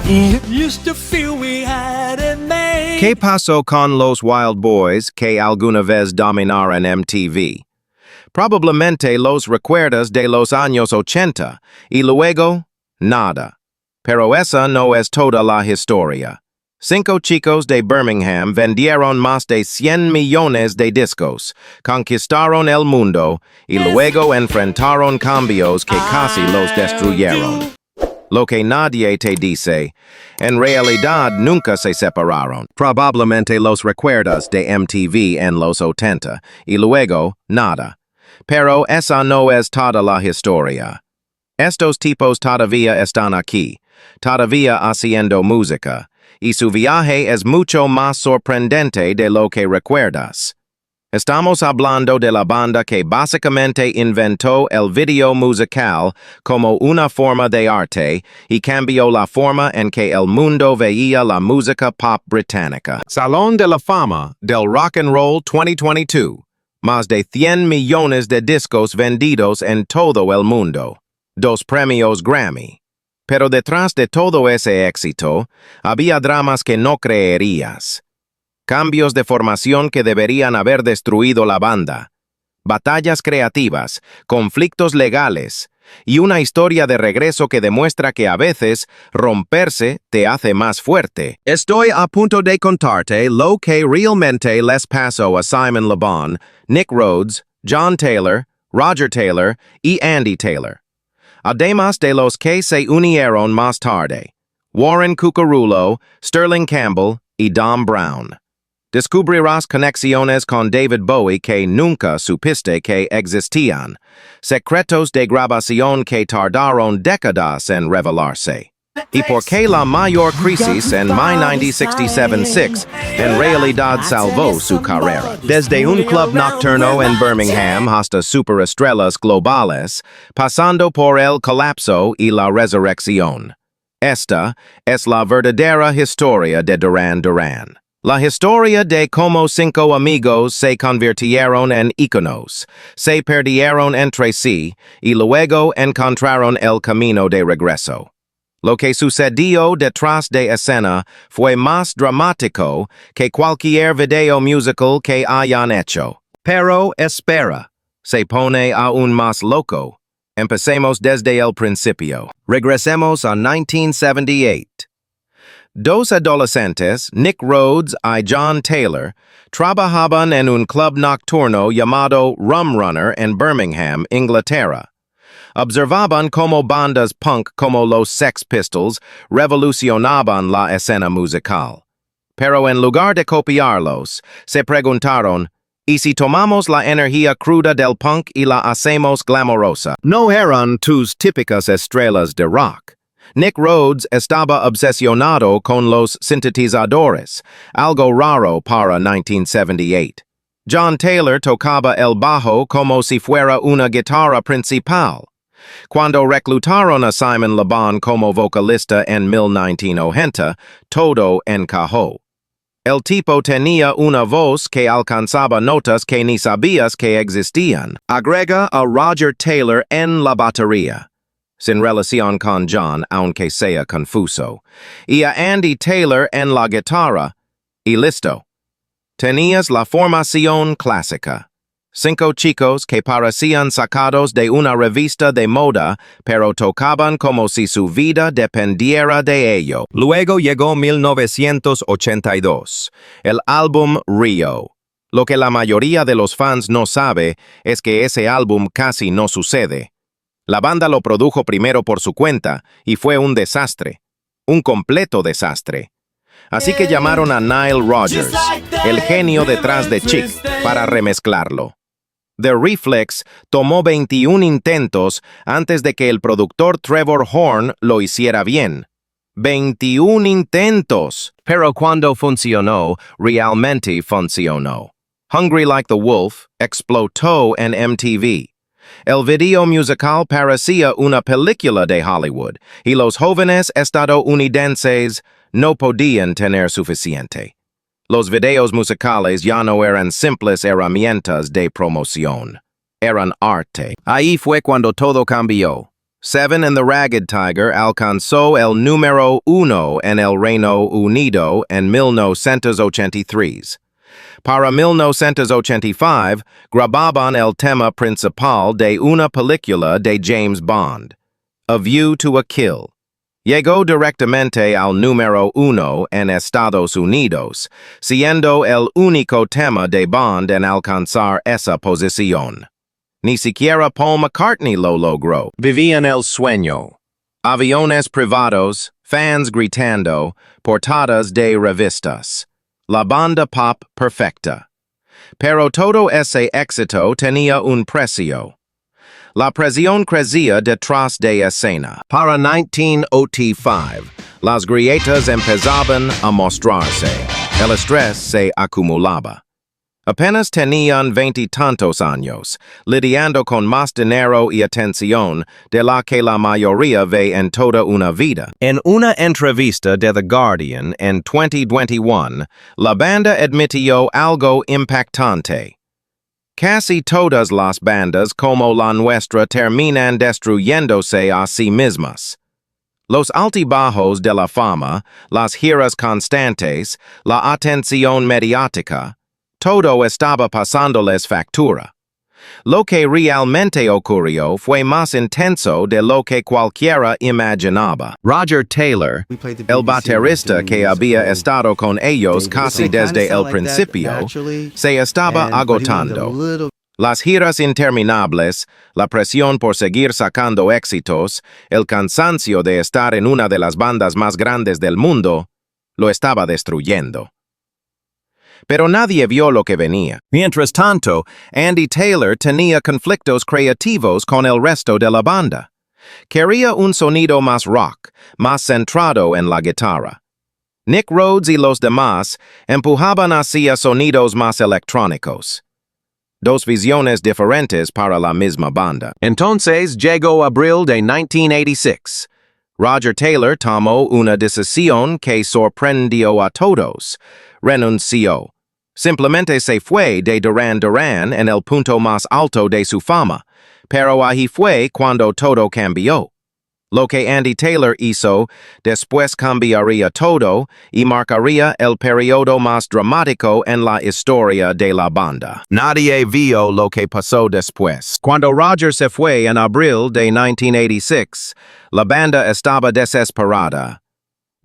Used to feel we had it made. ¿Qué pasó con los Wild Boys que alguna vez dominaron MTV? Probablemente los recuerdas de los años 80 y luego nada. Pero esa no es toda la historia. Cinco chicos de Birmingham vendieron más de 100 millones de discos, conquistaron el mundo y luego enfrentaron cambios que casi los destruyeron. Lo que nadie te dice, en realidad nunca se separaron. Probablemente los recuerdas de MTV en los 80 y luego nada. Pero esa no es toda la historia. Estos tipos todavía están aquí, todavía haciendo música, y su viaje es mucho más sorprendente de lo que recuerdas. Estamos hablando de la banda que básicamente inventó el video musical como una forma de arte y cambió la forma en que el mundo veía la música pop británica. Salón de la Fama del Rock and Roll 2022. Más de 100 millones de discos vendidos en todo el mundo. 2 premios Grammy. Pero detrás de todo ese éxito, había dramas que no creerías. Cambios de formación que deberían haber destruido la banda. Batallas creativas, conflictos legales, y una historia de regreso que demuestra que a veces romperse te hace más fuerte. Estoy a punto de contarte lo que realmente les pasó a Simon Le Bon, Nick Rhodes, John Taylor, Roger Taylor y Andy Taylor. Además de los que se unieron más tarde, Warren Cucurulo, Sterling Campbell y Dom Brown. Descubrirás conexiones con David Bowie que nunca supiste que existían, secretos de grabación que tardaron décadas en revelarse, y por qué la mayor crisis en 1967-6 en realidad salvó su carrera. Desde un club nocturno en Birmingham hasta superestrellas globales, pasando por el colapso y la resurrección. Esta es la verdadera historia de Duran Duran. La historia de cómo 5 amigos se convirtieron en íconos, se perdieron entre sí y luego encontraron el camino de regreso. Lo que sucedió detrás de escena fue más dramático que cualquier video musical que hayan hecho. Pero espera, se pone aún más loco. Empecemos desde el principio. Regresemos a 1978. 2 adolescentes, Nick Rhodes y John Taylor, trabajaban en un club nocturno llamado Rum Runner en Birmingham, Inglaterra. Observaban cómo bandas punk como los Sex Pistols revolucionaban la escena musical. Pero en lugar de copiarlos, se preguntaron, ¿y si tomamos la energía cruda del punk y la hacemos glamorosa? No eran tus típicas estrellas de rock. Nick Rhodes estaba obsesionado con los sintetizadores, algo raro para 1978. John Taylor tocaba el bajo como si fuera una guitarra principal. Cuando reclutaron a Simon Le Bon como vocalista en 1990, todo encajó. El tipo tenía una voz que alcanzaba notas que ni sabías que existían. Agrega a Roger Taylor en la batería, sin relación con John, aunque sea confuso, y a Andy Taylor en la guitarra, y listo. Tenías la formación clásica. 5 chicos que parecían sacados de una revista de moda, pero tocaban como si su vida dependiera de ello. Luego llegó 1982, el álbum Rio. Lo que la mayoría de los fans no sabe es que ese álbum casi no sucede. La banda lo produjo primero por su cuenta y fue un desastre, un completo desastre. Así que llamaron a Nile Rodgers, el genio detrás de Chic, para remezclarlo. The Reflex tomó 21 intentos antes de que el productor Trevor Horn lo hiciera bien. 21 intentos. Pero cuando funcionó, realmente funcionó. Hungry Like the Wolf explotó en MTV. El video musical parecía una película de Hollywood, y los jóvenes estadounidenses no podían tener suficiente. Los videos musicales ya no eran simples herramientas de promoción, eran arte. Ahí fue cuando todo cambió. Seven and the Ragged Tiger alcanzó el número uno en el Reino Unido en 1983. Para 1985, grababan el tema principal de una película de James Bond, A View to a Kill. Llegó directamente al número uno en Estados Unidos, siendo el único tema de Bond en alcanzar esa posición. Ni siquiera Paul McCartney lo logró. Vivían el sueño. Aviones privados, fans gritando, portadas de revistas. La banda pop perfecta. Pero todo ese éxito tenía un precio. La presión crecía detrás de escena. Para 1985, las grietas empezaban a mostrarse. El estrés se acumulaba. Apenas tenían veintitantos años, lidiando con más dinero y atención de la que la mayoría ve en toda una vida. En una entrevista de The Guardian en 2021, la banda admitió algo impactante. Casi todas las bandas como la nuestra terminan destruyéndose a sí mismas. Los altibajos de la fama, las giras constantes, la atención mediática, todo estaba pasándoles factura. Lo que realmente ocurrió fue más intenso de lo que cualquiera imaginaba. Roger Taylor, el baterista que había estado con ellos casi desde el principio, se estaba agotando. Las giras interminables, la presión por seguir sacando éxitos, el cansancio de estar en una de las bandas más grandes del mundo, lo estaba destruyendo. Pero nadie vio lo que venía. Mientras tanto, Andy Taylor tenía conflictos creativos con el resto de la banda. Quería un sonido más rock, más centrado en la guitarra. Nick Rhodes y los demás empujaban hacia sonidos más electrónicos. Dos visiones diferentes para la misma banda. Entonces llegó abril de 1986. Roger Taylor tomó una decisión que sorprendió a todos. Renunció. Simplemente se fue de Duran Duran en el punto más alto de su fama, pero ahí fue cuando todo cambió. Lo que Andy Taylor hizo después cambiaría todo y marcaría el periodo más dramático en la historia de la banda. Nadie vio lo que pasó después. Cuando Roger se fue en abril de 1986, la banda estaba desesperada.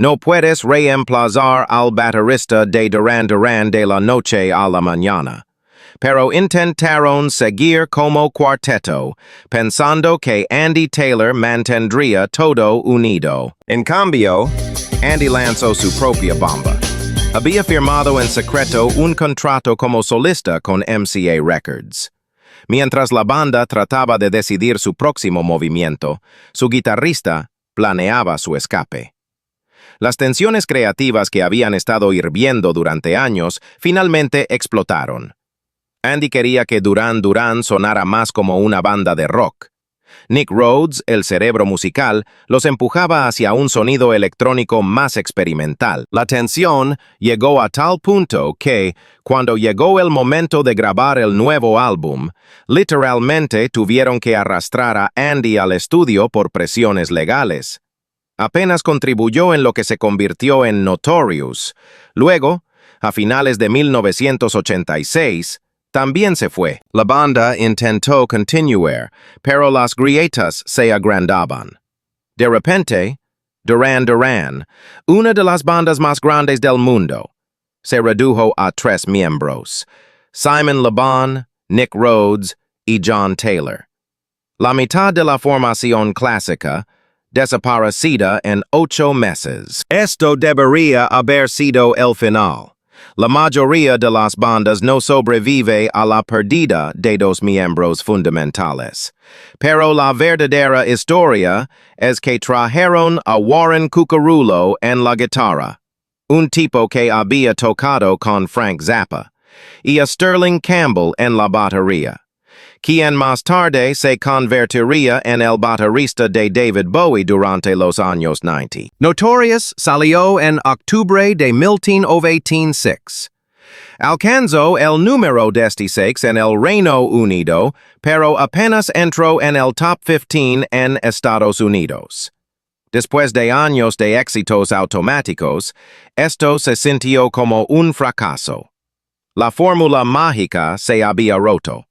No puedes reemplazar al baterista de Duran Duran de la noche a la mañana. Pero intentaron seguir como cuarteto, pensando que Andy Taylor mantendría todo unido. En cambio, Andy lanzó su propia bomba. Había firmado en secreto un contrato como solista con MCA Records. Mientras la banda trataba de decidir su próximo movimiento, su guitarrista planeaba su escape. Las tensiones creativas que habían estado hirviendo durante años finalmente explotaron. Andy quería que Duran Duran sonara más como una banda de rock. Nick Rhodes, el cerebro musical, los empujaba hacia un sonido electrónico más experimental. La tensión llegó a tal punto que, cuando llegó el momento de grabar el nuevo álbum, literalmente tuvieron que arrastrar a Andy al estudio por presiones legales. Apenas contribuyó en lo que se convirtió en Notorious. Luego, a finales de 1986, también se fue. La banda intentó continuar, pero las grietas se agrandaban. De repente, Duran Duran, una de las bandas más grandes del mundo, se redujo a 3 miembros: Simon Le Bon, Nick Rhodes y John Taylor. La mitad de la formación clásica desaparecida en 8 meses. Esto debería haber sido el final. La mayoría de las bandas no sobrevive a la pérdida de 2 miembros fundamentales. Pero la verdadera historia es que trajeron a Warren Cucurulo en la guitarra, un tipo que había tocado con Frank Zappa, y a Sterling Campbell en la batería, quien más tarde se convertiría en el baterista de David Bowie durante los años 90. Notorious salió en octubre de 1986. Alcanzó el número 16 en el Reino Unido, pero apenas entró en el top 15 en Estados Unidos. Después de años de éxitos automáticos, esto se sintió como un fracaso. La fórmula mágica se había roto.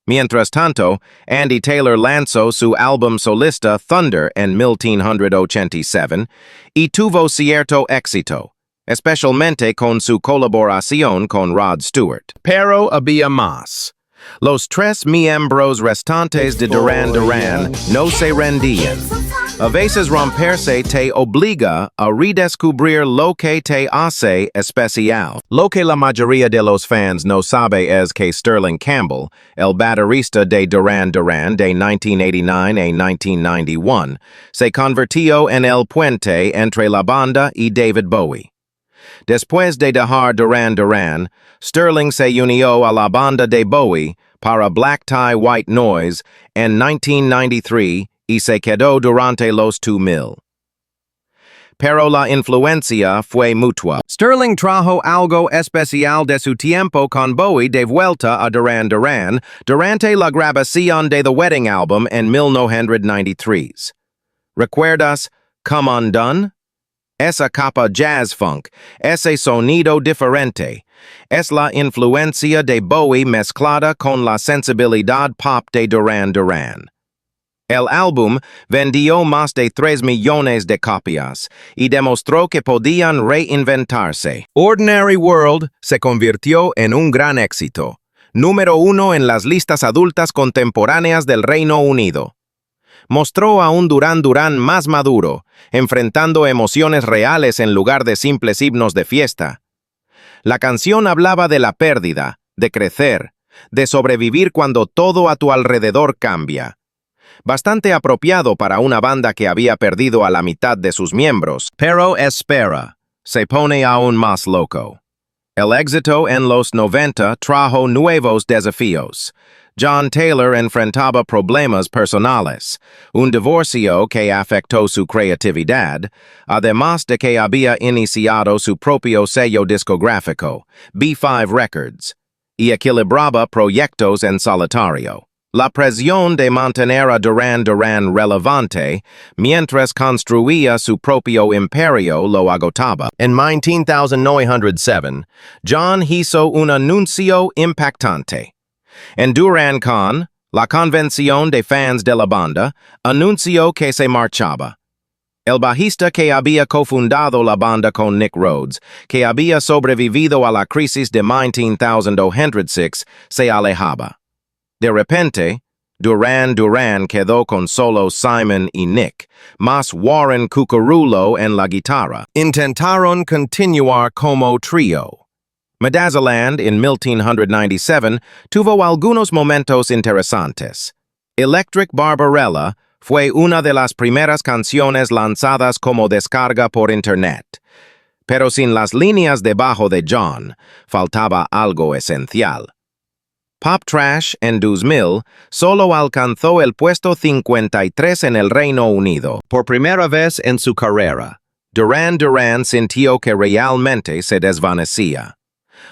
Mientras tanto, Andy Taylor lanzó su álbum solista Thunder en 1987 y tuvo cierto éxito, especialmente con su colaboración con Rod Stewart. Pero había más. Los tres miembros restantes de Duran Duran no se rendían. A veces romperse te obliga a redescubrir lo que te hace especial. Lo que la mayoría de los fans no sabe es que Sterling Campbell, el baterista de Duran Duran de 1989 a 1991, se convirtió en el puente entre la banda y David Bowie. Después de dejar Duran Duran, Sterling se unió a la banda de Bowie para Black Tie White Noise en 1993 y se quedó durante los 2000. Pero la influencia fue mutua. Sterling trajo algo especial de su tiempo con Bowie de vuelta a Duran Duran durante la grabación de The Wedding Album en 1993. ¿Recuerdas Come Undone? Esa capa jazz funk, ese sonido diferente, es la influencia de Bowie mezclada con la sensibilidad pop de Duran Duran. El álbum vendió más de 3 millones de copias y demostró que podían reinventarse. Ordinary World se convirtió en un gran éxito, número 1 en las listas adultas contemporáneas del Reino Unido. Mostró a un Duran Duran más maduro, enfrentando emociones reales en lugar de simples himnos de fiesta. La canción hablaba de la pérdida, de crecer, de sobrevivir cuando todo a tu alrededor cambia. Bastante apropiado para una banda que había perdido a la mitad de sus miembros. Pero espera, se pone aún más loco. El éxito en los 90 trajo nuevos desafíos. John Taylor enfrentaba problemas personales, un divorcio que afectó su creatividad, además de que había iniciado su propio sello discográfico, B5 Records, y equilibraba proyectos en solitario. La presión de mantener a Duran Duran relevante mientras construía su propio imperio lo agotaba. En 1907, John hizo un anuncio impactante. En Duran Con, la convención de fans de la banda anunció que se marchaba. El bajista que había cofundado la banda con Nick Rhodes, que había sobrevivido a la crisis de 1906, se alejaba. De repente, Duran Duran quedó con solo Simon y Nick, más Warren Cucurulo en la guitarra. Intentaron continuar como trío. Medazzaland en 1997 tuvo algunos momentos interesantes. Electric Barbarella fue una de las primeras canciones lanzadas como descarga por internet. Pero sin las líneas de bajo de John, faltaba algo esencial. Pop Trash en 2000 solo alcanzó el puesto 53 en el Reino Unido. Por primera vez en su carrera, Duran Duran sintió que realmente se desvanecía.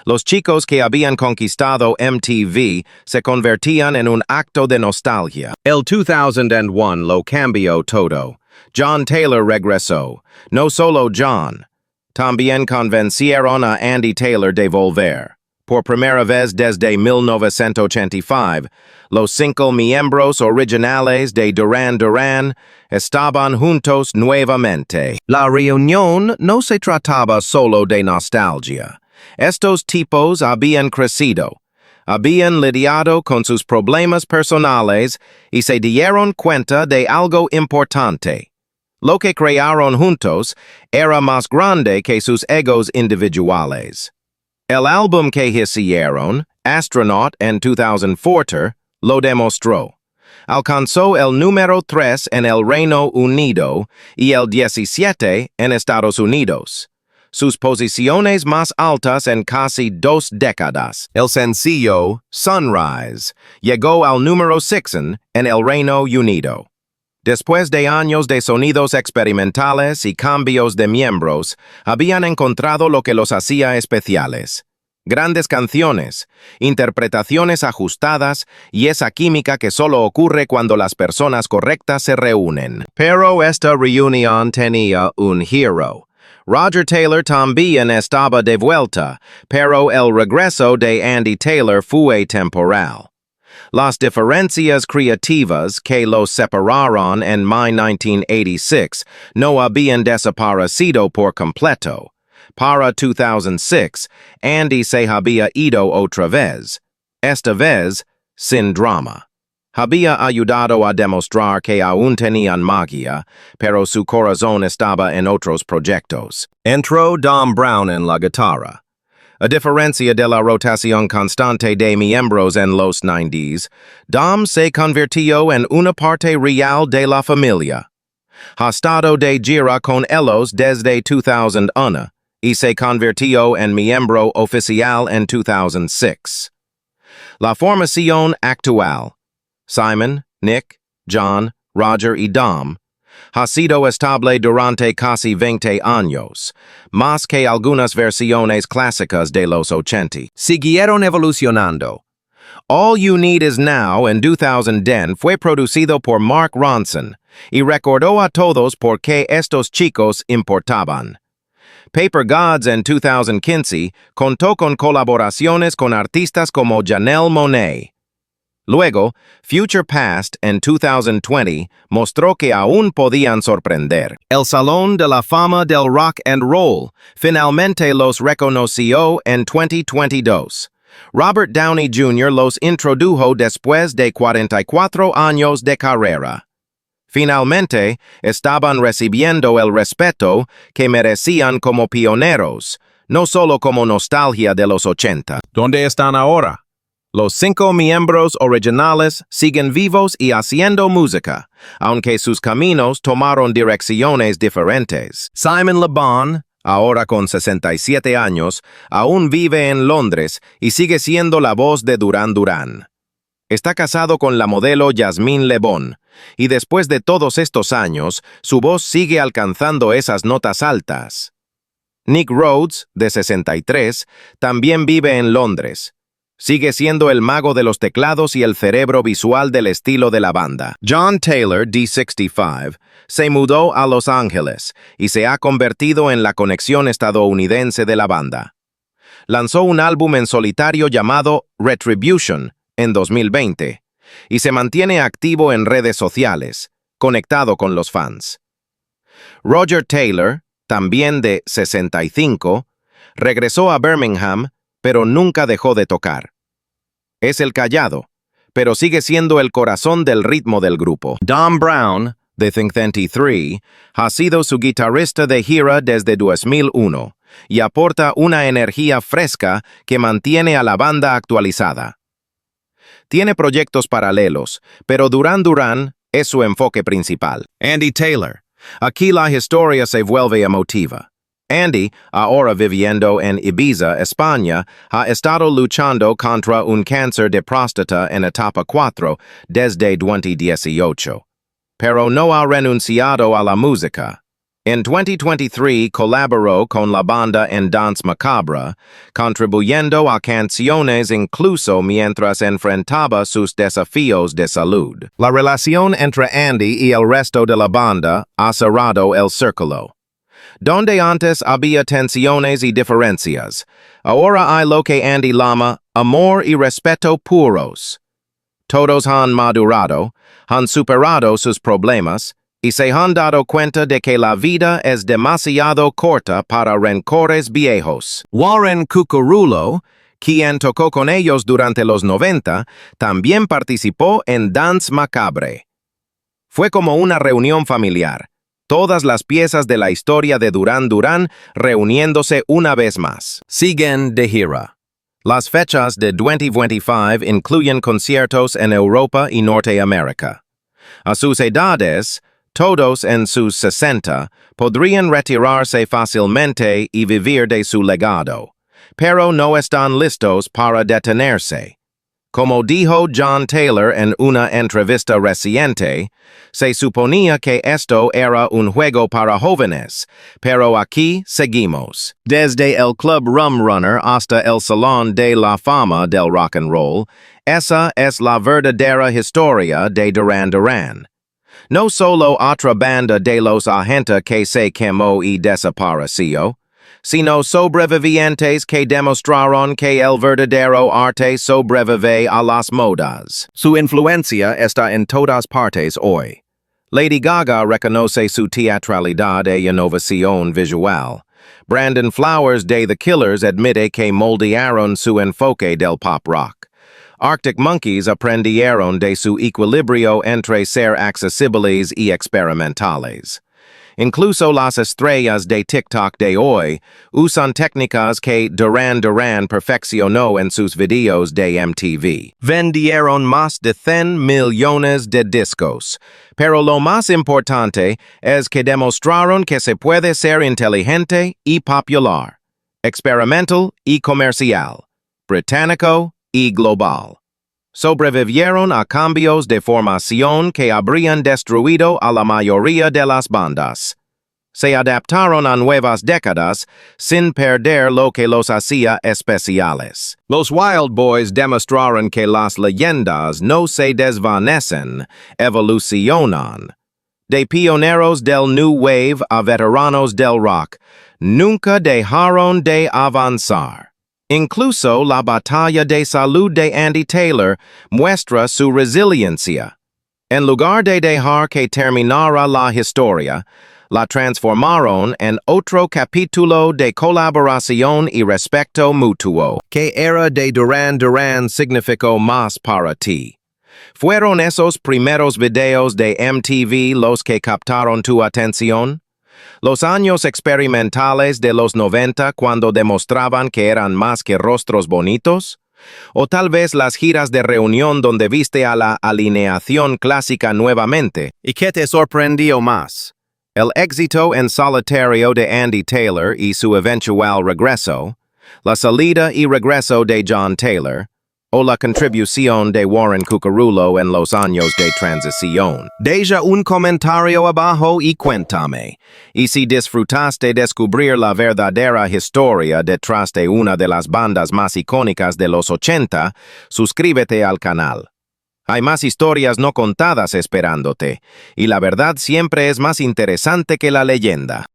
Los chicos que habían conquistado MTV se convertían en un acto de nostalgia. El 2001 lo cambió todo. John Taylor regresó. No solo John. También convencieron a Andy Taylor de volver. Por primera vez desde 1985, los 5 miembros originales de Duran Duran estaban juntos nuevamente. La reunión no se trataba solo de nostalgia. Estos tipos habían crecido, habían lidiado con sus problemas personales y se dieron cuenta de algo importante. Lo que crearon juntos era más grande que sus egos individuales. El álbum que hicieron, Astronaut en 2004, lo demostró. Alcanzó el número 3 en el Reino Unido y el 17 en Estados Unidos. Sus posiciones más altas en casi 2 décadas. El sencillo, Sunrise, llegó al número 6 en el Reino Unido. Después de años de sonidos experimentales y cambios de miembros, habían encontrado lo que los hacía especiales. Grandes canciones, interpretaciones ajustadas y esa química que solo ocurre cuando las personas correctas se reúnen. Pero esta reunión tenía un giro. Roger Taylor también estaba de vuelta, pero el regreso de Andy Taylor fue temporal. Las diferencias creativas que los separaron en 1986 no habían desaparecido por completo. Para 2006, Andy se había ido otra vez, esta vez sin drama. Había ayudado a demostrar que aún tenían magia, pero su corazón estaba en otros proyectos. Entró Dom Brown en la guitarra. A diferencia de la rotación constante de miembros en los 90s, Dom se convirtió en una parte real de la familia. Ha estado de gira con ellos desde 2001 y se convirtió en miembro oficial en 2006. La formación actual, Simon, Nick, John, Roger y Dom, ha sido estable durante casi 20 años, más que algunas versiones clásicas de los 80. Siguieron evolucionando. All You Need Is Now en 2010 fue producido por Mark Ronson y recordó a todos por qué estos chicos importaban. Paper Gods en 2015 contó con colaboraciones con artistas como Janelle Monáe. Luego, Future Past en 2020 mostró que aún podían sorprender. El Salón de la Fama del Rock and Roll finalmente los reconoció en 2022. Robert Downey Jr. los introdujo después de 44 años de carrera. Finalmente, estaban recibiendo el respeto que merecían como pioneros, no solo como nostalgia de los 80. ¿Dónde están ahora? Los 5 miembros originales siguen vivos y haciendo música, aunque sus caminos tomaron direcciones diferentes. Simon Le Bon, ahora con 67 años, aún vive en Londres y sigue siendo la voz de Duran Duran. Está casado con la modelo Jasmine Le Bon, y después de todos estos años, su voz sigue alcanzando esas notas altas. Nick Rhodes, de 63, también vive en Londres. Sigue siendo el mago de los teclados y el cerebro visual del estilo de la banda. John Taylor, D65, se mudó a Los Ángeles y se ha convertido en la conexión estadounidense de la banda. Lanzó un álbum en solitario llamado Retribution en 2020 y se mantiene activo en redes sociales, conectado con los fans. Roger Taylor, también de 65, regresó a Birmingham, pero nunca dejó de tocar. Es el callado, pero sigue siendo el corazón del ritmo del grupo. Dom Brown, de 53, ha sido su guitarrista de gira desde 2001 y aporta una energía fresca que mantiene a la banda actualizada. Tiene proyectos paralelos, pero Duran Duran es su enfoque principal. Andy Taylor. Aquí la historia se vuelve emotiva. Andy, ahora viviendo en Ibiza, España, ha estado luchando contra un cáncer de próstata en etapa 4 desde 2018. Pero no ha renunciado a la música. En 2023 colaboró con la banda en Danse Macabre, contribuyendo a canciones incluso mientras enfrentaba sus desafíos de salud. La relación entre Andy y el resto de la banda ha cerrado el círculo. Donde antes había tensiones y diferencias, ahora hay lo que Andy llama amor y respeto puros. Todos han madurado, han superado sus problemas y se han dado cuenta de que la vida es demasiado corta para rencores viejos. Warren Cucurulo, quien tocó con ellos durante los 90, también participó en Danse Macabre. Fue como una reunión familiar. Todas las piezas de la historia de Duran Duran reuniéndose una vez más. Siguen de gira. Las fechas de 2025 incluyen conciertos en Europa y Norteamérica. A sus edades, todos en sus 60, podrían retirarse fácilmente y vivir de su legado, pero no están listos para detenerse. Como dijo John Taylor en una entrevista reciente, se suponía que esto era un juego para jóvenes, pero aquí seguimos. Desde el Club Rum Runner hasta el Salón de la Fama del Rock and Roll, esa es la verdadera historia de Duran Duran. No solo otra banda de los agentes que se quemó y desapareció, sino sobrevivientes que demostraron que el verdadero arte sobrevive a las modas. Su influencia está en todas partes hoy. Lady Gaga reconoce su teatralidad e innovación visual. Brandon Flowers de The Killers admite que moldearon su enfoque del pop rock. Arctic Monkeys aprendieron de su equilibrio entre ser accesibles y experimentales. Incluso las estrellas de TikTok de hoy usan técnicas que Duran Duran perfeccionó en sus videos de MTV. Vendieron más de 100 millones de discos, pero lo más importante es que demostraron que se puede ser inteligente y popular, experimental y comercial, británico y global. Sobrevivieron a cambios de formación que habrían destruido a la mayoría de las bandas. Se adaptaron a nuevas décadas sin perder lo que los hacía especiales. Los Wild Boys demostraron que las leyendas no se desvanecen, evolucionan. De pioneros del New Wave a veteranos del rock, nunca dejaron de avanzar. Incluso la batalla de salud de Andy Taylor muestra su resiliencia. En lugar de dejar que terminara la historia, la transformaron en otro capítulo de colaboración y respeto mutuo. ¿Qué era de Duran Duran significó más para ti? ¿Fueron esos primeros videos de MTV los que captaron tu atención? ¿Los años experimentales de los 90 cuando demostraban que eran más que rostros bonitos? ¿O tal vez las giras de reunión donde viste a la alineación clásica nuevamente? ¿Y qué te sorprendió más? ¿El éxito en solitario de Andy Taylor y su eventual regreso? ¿La salida y regreso de John Taylor? ¿O la contribución de Warren Cucurulo en los años de transición? Deja un comentario abajo y cuéntame. Y si disfrutaste descubrir la verdadera historia detrás de una de las bandas más icónicas de los 80, suscríbete al canal. Hay más historias no contadas esperándote, y la verdad siempre es más interesante que la leyenda.